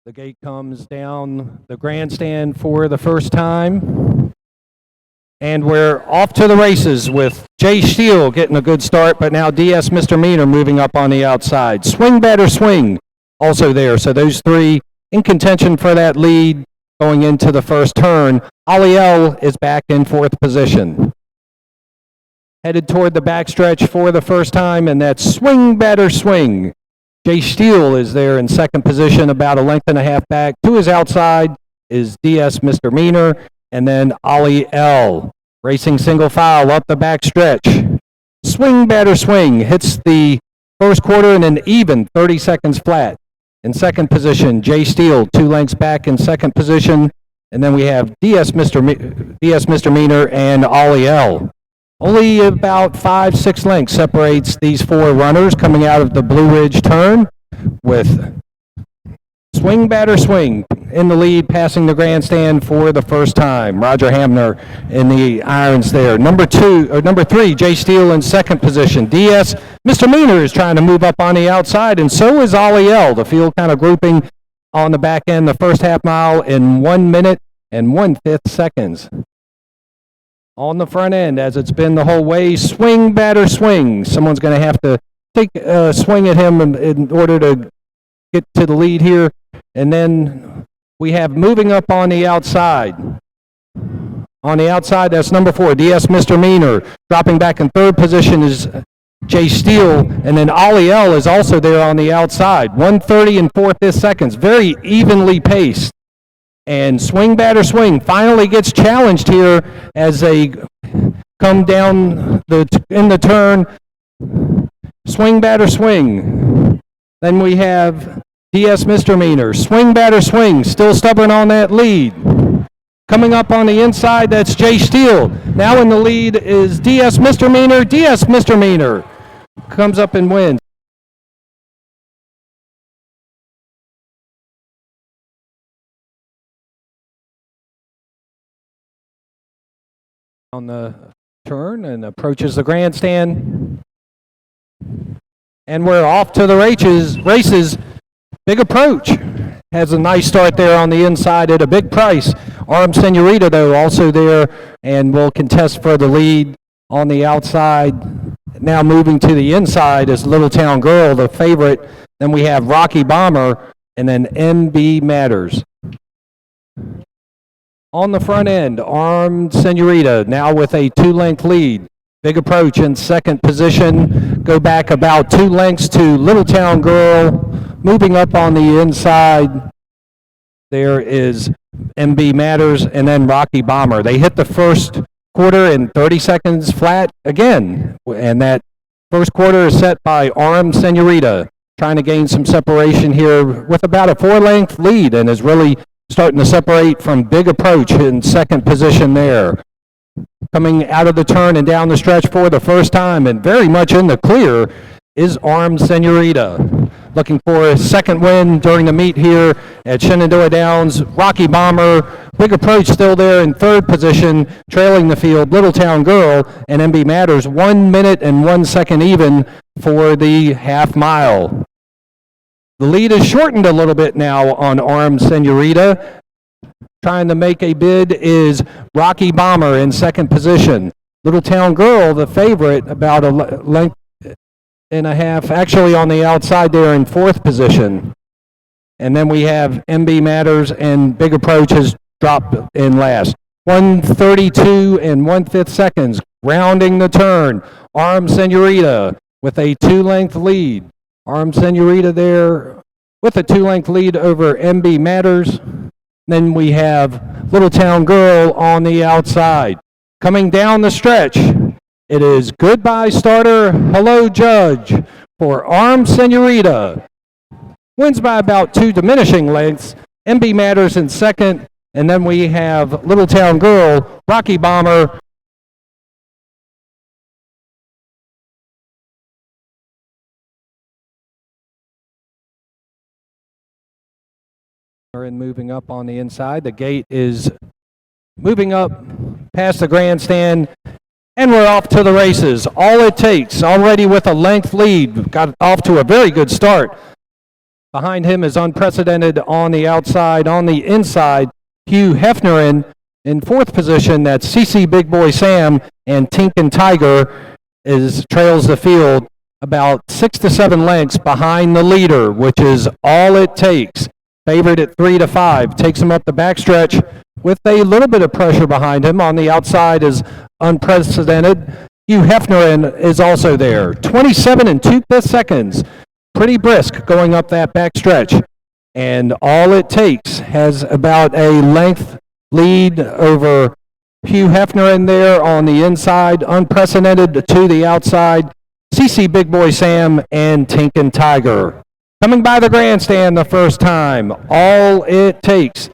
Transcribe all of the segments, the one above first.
The gate comes down the grandstand for the first time. And we're off to the races with Jay Steele getting a good start, but now DS Misdemeanor moving up on the outside. Swing Better Swing also there. So those three in contention for that lead going into the first turn. OLLIE is back in fourth position. Headed toward the backstretch for the first time, and that's Swing Better Swing. Jay Steele is there in second position, about a length and a half back. To his outside is DS Misdemeanor, and then OLLIE racing single file up the backstretch. Swing Better Swing hits the first quarter in an even 30 seconds flat. In second position, Jay Steele, 2 lengths back in second position, and then we have DS Misdemeanor and OLLIE. Only about 5-6 lengths separates these four runners coming out of the Blue Ridge turn, with Swing Better Swing in the lead, passing the grandstand for the first time. Roger Hamner in the irons there. Number 3, Jay Steele in second position. DS Misdemeanor is trying to move up on the outside, and so is OLLIE. The field kind of grouping on the back end, the first half mile in 1 minute and 1/5 seconds. On the front end, as it's been the whole way, Swing Better Swing. Someone's going to have to take a swing at him in order to get to the lead here. And then we have moving up on the outside. On the outside, that's number 4, DS Misdemeanor. Dropping back in third position is Jay Steele. And then OLLIE is also there on the outside. 1:30 and 4/5 seconds. Very evenly paced. And Swing Better Swing finally gets challenged here as they come down in the turn. Swing Better Swing. Then we have DS Misdemeanor. Swing Better Swing, still stubborn on that lead. Coming up on the inside, that's Jay Steele. Now in the lead is DS Misdemeanor. DS Misdemeanor comes up and wins. On the turn and approaches the grandstand. And we're off to the races. Big Approach has a nice start there on the inside at a big price. Armed Senorita, though, also there and will contest for the lead on the outside. Now moving to the inside is Little Town Girl, the favorite. Then we have Rocky Bomber, and then MB Matters. On the front end, Armed Senorita, now with a 2-length lead. Big Approach in second position. Go back about 2 lengths to Little Town Girl. Moving up on the inside, there is MB Matters and then Rocky Bomber. They hit the first quarter in 30 seconds flat again. And that first quarter is set by Armed Senorita, trying to gain some separation here with about a 4-length lead, and is really starting to separate from Big Approach in second position there. Coming out of the turn and down the stretch for the first time and very much in the clear is Armed Senorita. Looking for a second win during the meet here at Shenandoah Downs. Rocky Bomber, Big Approach still there in third position, trailing the field. Little Town Girl and MB Matters 1 minute and 1 second even for the half mile. The lead is shortened a little bit now on Armed Senorita. Trying to make a bid is Rocky Bomber in second position. Little Town Girl, the favorite, about a length and a half, actually on the outside there in fourth position. And then we have MB Matters, and Big Approach has dropped in last. 1:32 and 1/5 seconds, rounding the turn. Armed Senorita with a 2-length lead. Armed Senorita there with a 2-length lead over MB Matters. Then we have Little Town Girl on the outside. Coming down the stretch, it is Goodbye Starter, Hello Judge for Armed Senorita. Wins by about 2 diminishing lengths. MB Matters in second, and then we have Little Town Girl, Rocky Bomber, and moving up on the inside. The gate is moving up past the grandstand, and we're off to the races. All it takes, already with a length lead, got off to a very good start Behind him is Unprecedented on the outside. On the inside, Hugh Hefner in fourth position. That's CC Big Boy Sam, and TINK and Tiger trails the field about 6 to 7 lengths behind the leader, which is all it takes. Favored at 3 to 5. Takes him up the backstretch with a little bit of pressure behind him. On the outside is Unprecedented. Hugh Hefner is also there. 27 and 2/5 seconds. Pretty brisk going up that backstretch. And all it takes has about a length lead over Hugh Hefner in there on the inside. Unprecedented to the outside. CC Big Boy Sam and TINK and Tiger. Coming by the grandstand the first time. All it takes.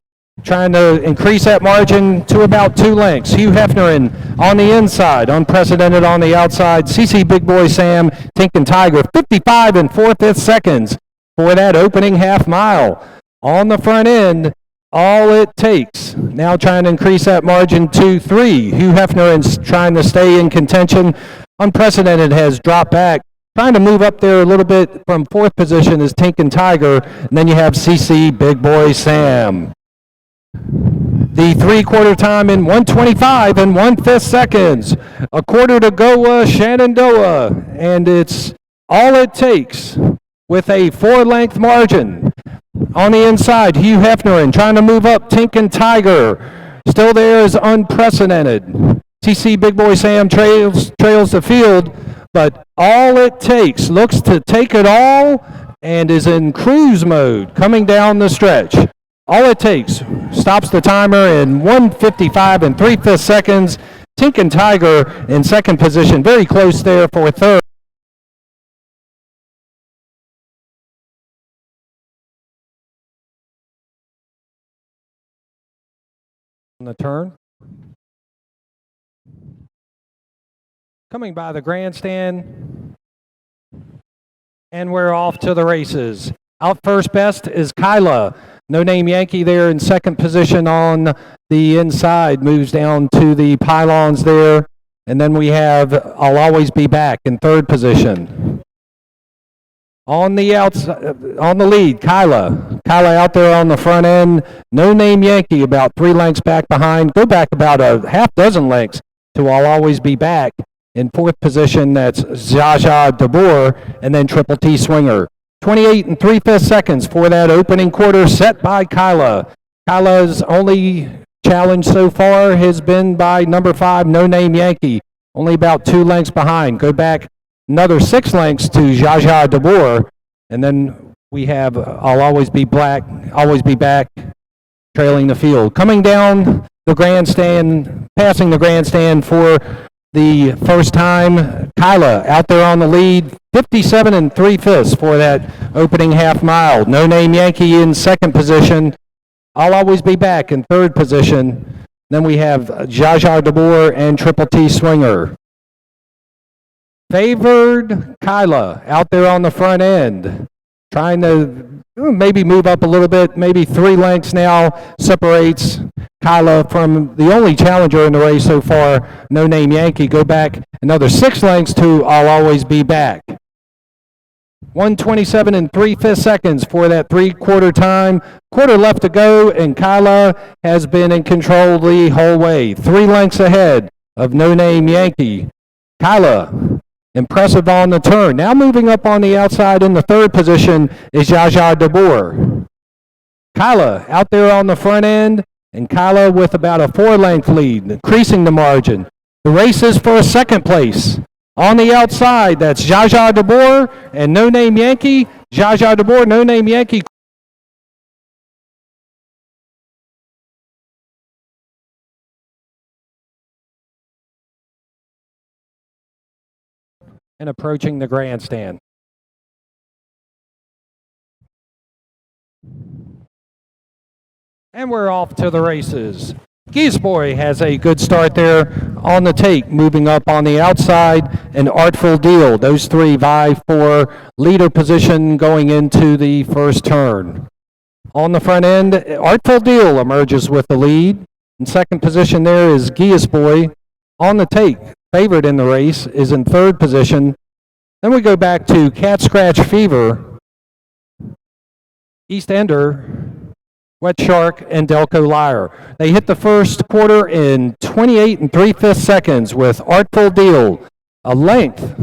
Trying to increase that margin to about 2 lengths. Hugh Hefner on the inside. Unprecedented on the outside. CC Big Boy Sam, TINK and Tiger. 55 and 4/5 seconds for that opening half mile. On the front end, all it takes. Now trying to increase that margin to 3. Hugh Hefner is trying to stay in contention. Unprecedented has dropped back. Trying to move up there a little bit from fourth position is TINK and Tiger. And then you have CC Big Boy Sam. The 3/4 time in 1:25 and 1/5 seconds. A quarter to go, Shenandoah. And it's all it takes with a 4-length margin. On the inside, Hugh Hefner trying to move up TINK and Tiger. Still there is Unprecedented. CC Big Boy Sam trails the field, but all it takes looks to take it all and is in cruise mode coming down the stretch. All it takes stops the timer in 1:55 and 3/5 seconds. TINK and Tiger in second position, very close there for third. On the turn. Coming by the grandstand. And we're off to the races. Out first best is Kyla. No Name Yankee there in second position on the inside. Moves down to the pylons there. And then we have I'll Always Be Back in third position. On the outside, on the lead, Kyla. Kyla out there on the front end. No Name Yankee about 3 lengths back behind. Go back about a half dozen lengths to I'll Always Be Back. In fourth position, that's Jaja DeBoer, and then Triple T Swinger. 28 and 3/5 seconds for that opening quarter set by Kyla. Kyla's only challenge so far has been by number 5, No Name Yankee. Only about 2 lengths behind. Go back another 6 lengths to Jaja DeBoer, and then we have I'll Always Be Back, trailing the field. Coming down the grandstand, passing the grandstand for the first time, Kyla out there on the lead, 57 and 3/5 for that opening half mile. No Name Yankee in second position. I'll Always Be Back in third position. Then we have Jaja DeBoer and Triple T Swinger. Favored Kyla out there on the front end, trying to maybe move up a little bit, maybe 3 lengths now separates Kyla from the only challenger in the race so far, No Name Yankee. Go back another 6 lengths to I'll Always Be Back. 1:27 and 3/5 seconds for that 3/4 time. Quarter left to go, and Kyla has been in control the whole way. 3 lengths ahead of No Name Yankee. Kyla, impressive on the turn. Now moving up on the outside in the third position is Jaja DeBoer. Kyla out there on the front end, and Kyla with about a 4-length lead, increasing the margin. The race is for second place. On the outside, that's Jaja DeBoer and No Name Yankee. Jaja DeBoer, No Name Yankee. And approaching the grandstand. And we're off to the races. Geeseboy has a good start there on the take, moving up on the outside, and Artful Deal. Those 3 vie for leader position going into the first turn. On the front end, Artful Deal emerges with the lead. In second position there is Geeseboy. On the take, favorite in the race, is in third position. Then we go back to Cat Scratch Fever East Ender, Wet Shark, and Delco Lyre. They hit the first quarter in 28 3/5 seconds with Artful Deal, a length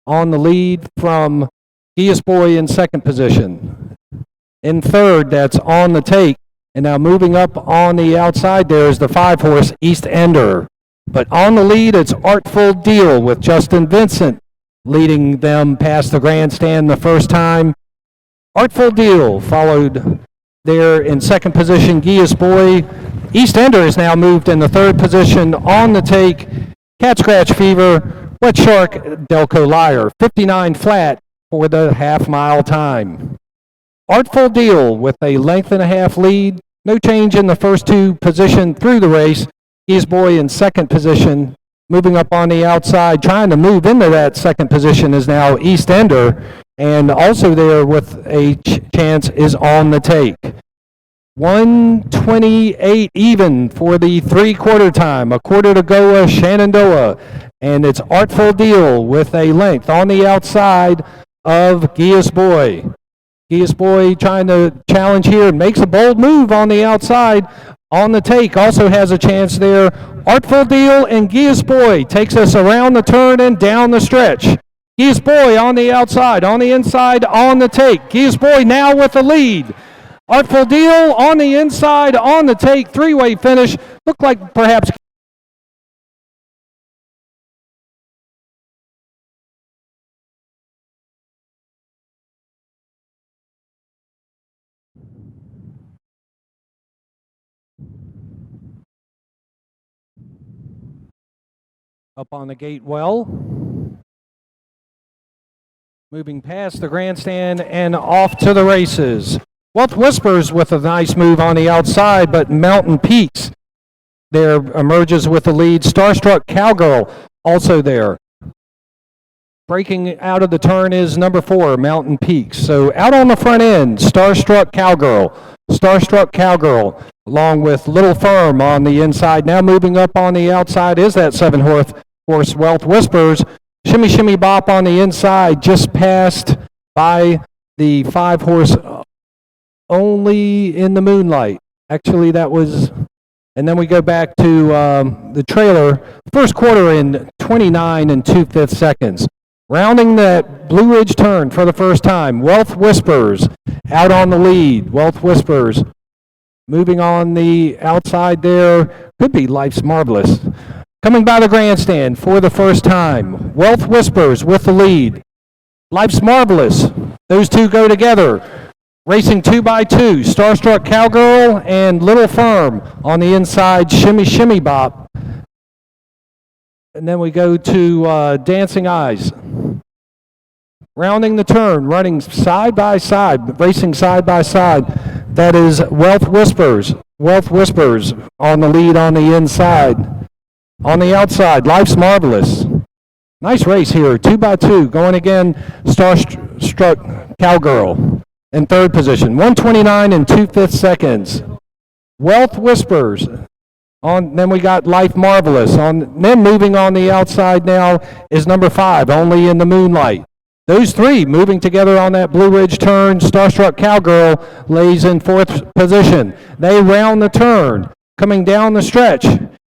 on the lead from Gius Boy in second position. In third, that's On the Take. And now moving up on the outside there is the 5-horse East Ender. But on the lead, it's Artful Deal with Justin Vincent leading them past the grandstand the first time. Artful Deal followed there in second position, Gius Boy. East Ender is now moved in the third position. On the Take, Cat Scratch Fever, Wet Shark, Delco Lyre. 59 flat for the half-mile time. Artful Deal with a length and a half lead. No change in the first two position through the race. Gius Boy in second position. Moving up on the outside, trying to move into that second position is now East Ender. And also there with a chance is On the Take. 1:28 even for the three-quarter time. A quarter to go, Shenandoah. And it's Artful Deal with a length on the outside of Gius Boy. Gius Boy trying to challenge here and makes a bold move on the outside. On the Take also has a chance there. Artful Deal and Gius Boy takes us around the turn and down the stretch. Gius Boy on the outside, on the inside, On the Take. Gius Boy now with the lead. Artful Deal on the inside, On the Take, three-way finish. Looked like perhaps up on the gate well. Moving past the grandstand and off to the races. Wealth Whispers with a nice move on the outside, but Mountain Peaks there emerges with the lead. Starstruck Cowgirl also there. Breaking out of the turn is number 4, Mountain Peaks. So out on the front end, Starstruck Cowgirl. Starstruck Cowgirl, along with Little Firm on the inside. Now moving up on the outside is that 7-horse Wealth Whispers. Shimmy Shimmy Bop on the inside, just passed by the 5-horse Only in the Moonlight. Actually, that was, and then we go back to the trailer. First quarter in 29 2/5 seconds. Rounding that Blue Ridge turn for the first time, Wealth Whispers out on the lead. Wealth Whispers moving on the outside there. Could be Life's Marvelous. Coming by the grandstand for the first time, Wealth Whispers with the lead. Life's Marvelous. Those two go together. Racing 2 by 2, Starstruck Cowgirl and Little Firm on the inside, Shimmy Shimmy Bop. And then we go to Dancing Eyes. Rounding the turn, running side by side, racing side by side. That is Wealth Whispers. Wealth Whispers on the lead on the inside. On the outside, Life's Marvelous. Nice race here, 2 by 2. Going again, Starstruck Cowgirl in third position. 1:29 2/5 seconds. Wealth Whispers. Then we got Life Marvelous. Then moving on the outside now is number 5, Only in the Moonlight. Those three moving together on that Blue Ridge turn. Starstruck Cowgirl lays in fourth position. They round the turn, coming down the stretch.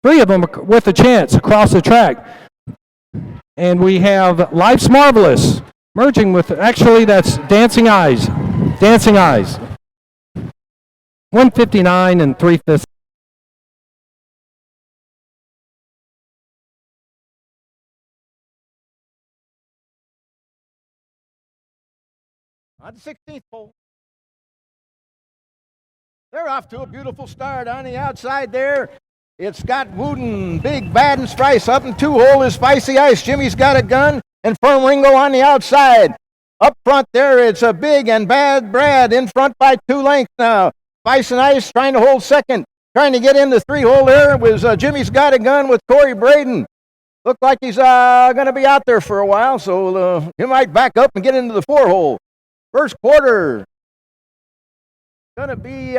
3 of them with a chance across the track. And we have Life's Marvelous merging with, actually that's Dancing Eyes. Dancing Eyes. 1:59 3/5. On the 16th pole. They're off to a beautiful start on the outside there. It's got Wooden, Big Bad and Spice up in 2-hole is Spicy Ice. Jimmy's got a gun and Firm Ringo on the outside. Up front there, it's a Big and Bad Brad in front by 2 lengths now. Spice and Ice trying to hold second. Trying to get in the 3-hole there was Jimmy's got a gun with Corey Braden. Looked like he's going to be out there for a while, so he might back up and get into the 4-hole. First quarter, going to be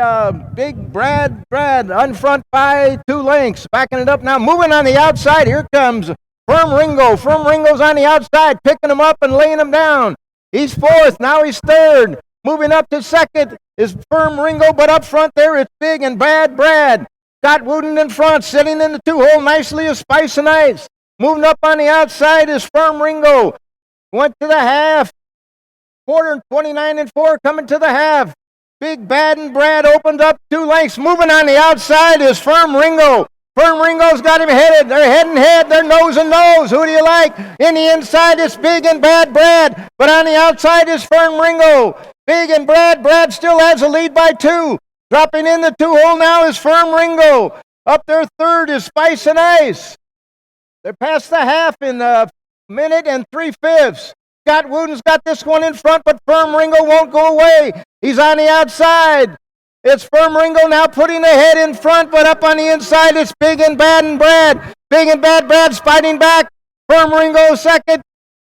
Big Brad on front by 2 lengths. Backing it up now, moving on the outside. Here comes Firm Ringo. Firm Ringo's on the outside, picking him up and laying him down. He's fourth, now he's third. Moving up to second is Firm Ringo, but up front there it's Big and Bad Brad. Got Wooden in front, sitting in the 2-hole nicely is Spice and Ice. Moving up on the outside is Firm Ringo. Went to the half. Quarter 29 and 4 coming to the half. Big Bad and Brad opened up 2 lengths. Moving on the outside is Firm Ringo. Firm Ringo's got him headed. They're head and head. They're nose and nose. Who do you like? In the inside it's Big and Bad Brad. But on the outside is Firm Ringo. Big and Brad. Brad still has a lead by 2. Dropping in the 2-hole now is Firm Ringo. Up there third is Spice and Ice. They're past the half in a minute and 3/5. Scott Wooden's got this one in front, but Firm Ringo won't go away. He's on the outside. It's Firm Ringo now putting the head in front, but up on the inside it's Big and Bad and Brad. Big and Bad Brad's fighting back. Firm Ringo second.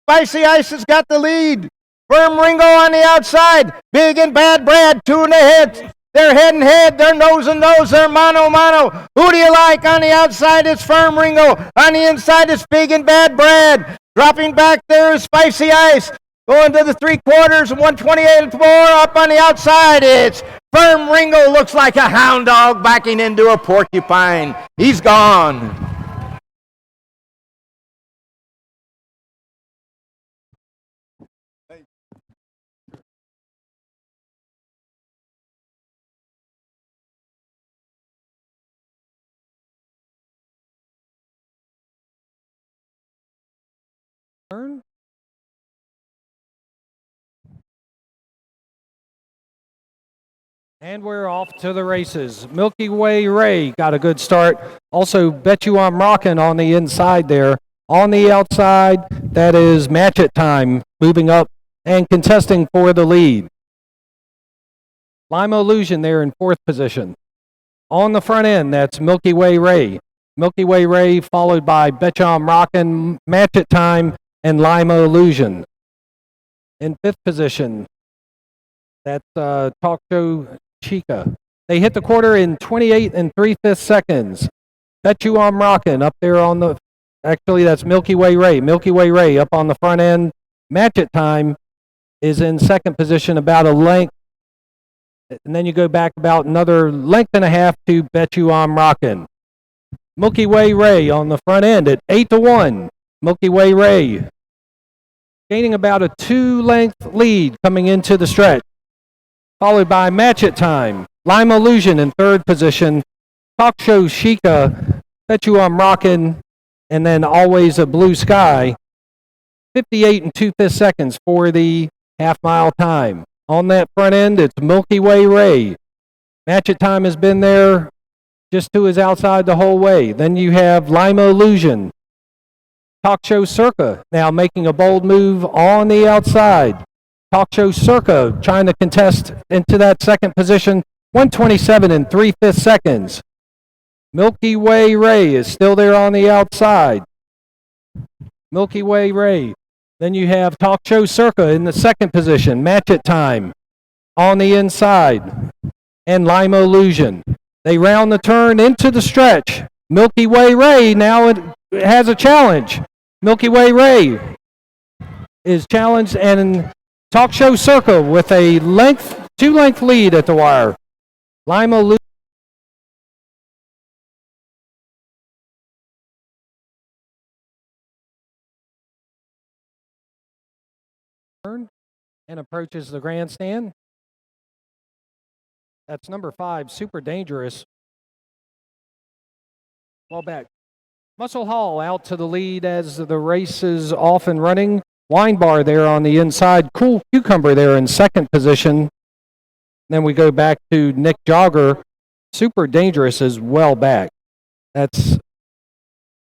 Spicy Ice has got the lead. Firm Ringo on the outside. Big and Bad Brad, 2 in the head. They're head and head. They're nose and nose. They're mano mano. Who do you like? On the outside it's Firm Ringo. On the inside it's Big and Bad Brad. Dropping back there is Spicy Ice. Going to the 3/4 and 128 and 4. Up on the outside it's Firm Ringo. Looks like a hound dog backing into a porcupine. He's gone. And we're off to the races. Milky Way Ray got a good start. Also, Bet You I'm Rockin' on the inside there. On the outside, that is Match It Time, moving up and contesting for the lead. Lima Illusion there in 4th position. On the front end, that's Milky Way Ray. Milky Way Ray followed by Bet You I'm Rockin', Match It Time, and Lima Illusion. In 5th position, that's Talk Show Chica. They hit the quarter in 28 and 3/5 seconds. Bet You I'm Rockin' up there on the, actually that's Milky Way Ray. Milky Way Ray up on the front end. Match It Time is in 2nd position, about a length. And then you go back about another length and a half to Bet You I'm Rockin'. Milky Way Ray on the front end at 8-1. Milky Way Ray gaining about a 2-length lead coming into the stretch. Followed by Match It Time. Lima Illusion in 3rd position. Talk Show Chica, Bet You I'm Rockin', and then Always a Blue Sky. 58 and 2/5 seconds for the half-mile time. On that front end, it's Milky Way Ray. Match It Time has been there just to his outside the whole way. Then you have Lima Illusion. Talk Show Circa now making a bold move on the outside. Talk Show Circa trying to contest into that 2nd position, 127 and 3/5 seconds. Milky Way Ray is still there on the outside. Milky Way Ray. Then you have Talk Show Circa in the 2nd position, Match It Time on the inside, and Lima Illusion. They round the turn into the stretch. Milky Way Ray now it has a challenge. Milky Way Ray is challenged, and Talk Show Circa with a 2-length lead at the wire. Lima Illusion and approaches the grandstand. That's number 5, Super Dangerous. Ball back. Muscle Hall out to the lead as the race is off and running. Wine Bar there on the inside. Cool Cucumber there in 2nd position. Then we go back to Nick Jogger. Super Dangerous is well back. That's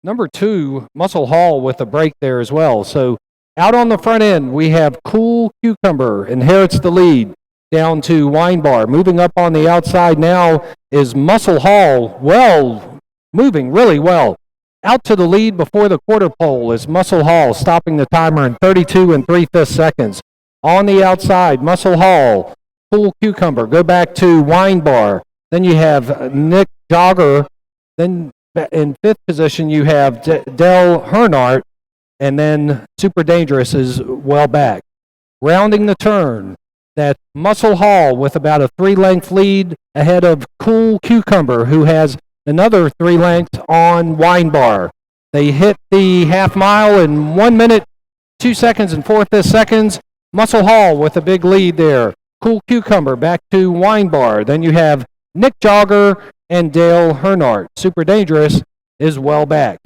number 2, Muscle Hall with a break there as well. So out on the front end, we have Cool Cucumber inherits the lead down to Wine Bar. Moving up on the outside now is Muscle Hall. Well, moving really well. Out to the lead before the quarter pole is Muscle Hall, stopping the timer in 32 and 3/5 seconds. On the outside, Muscle Hall, Cool Cucumber, go back to Wine Bar. Then you have Nick Jogger. Then in 5th position, you have Del Hernart. And then Super Dangerous is well back. Rounding the turn, That's Muscle Hall with about a 3-length lead ahead of Cool Cucumber, who has another 3 lengths on Wine Bar. They hit the half mile in 1 minute, 2 seconds, and 4/5 seconds. Muscle Hall with a big lead there. Cool Cucumber back to Wine Bar. Then you have Nick Jogger and Dale Hernart. Super Dangerous is well back.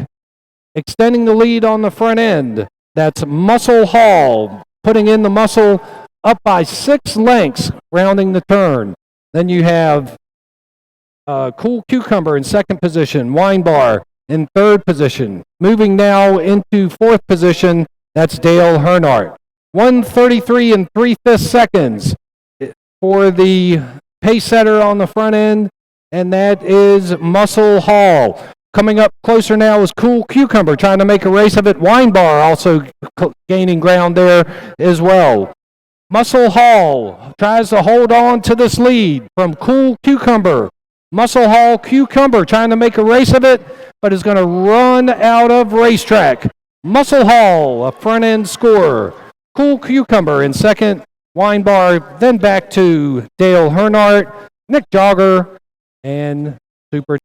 Extending the lead on the front end, that's Muscle Hall, putting in the muscle up by 6 lengths, rounding the turn. Then you have Cool Cucumber in second position, Wine Bar in third position. Moving now into fourth position, that's Dale Hernart. 1:33 and 3/5 seconds for the pace setter on the front end, and that is Muscle Hall. Coming up closer now is Cool Cucumber, trying to make a race of it. Wine Bar also gaining ground there as well. Muscle Hall tries to hold on to this lead from Cool Cucumber. Muscle Hall Cucumber trying to make a race of it, but is going to run out of racetrack. Muscle Hall, a front end scorer. Cool Cucumber in second. Wine Bar, then back to Dale Hernart, Nick Jogger, and Super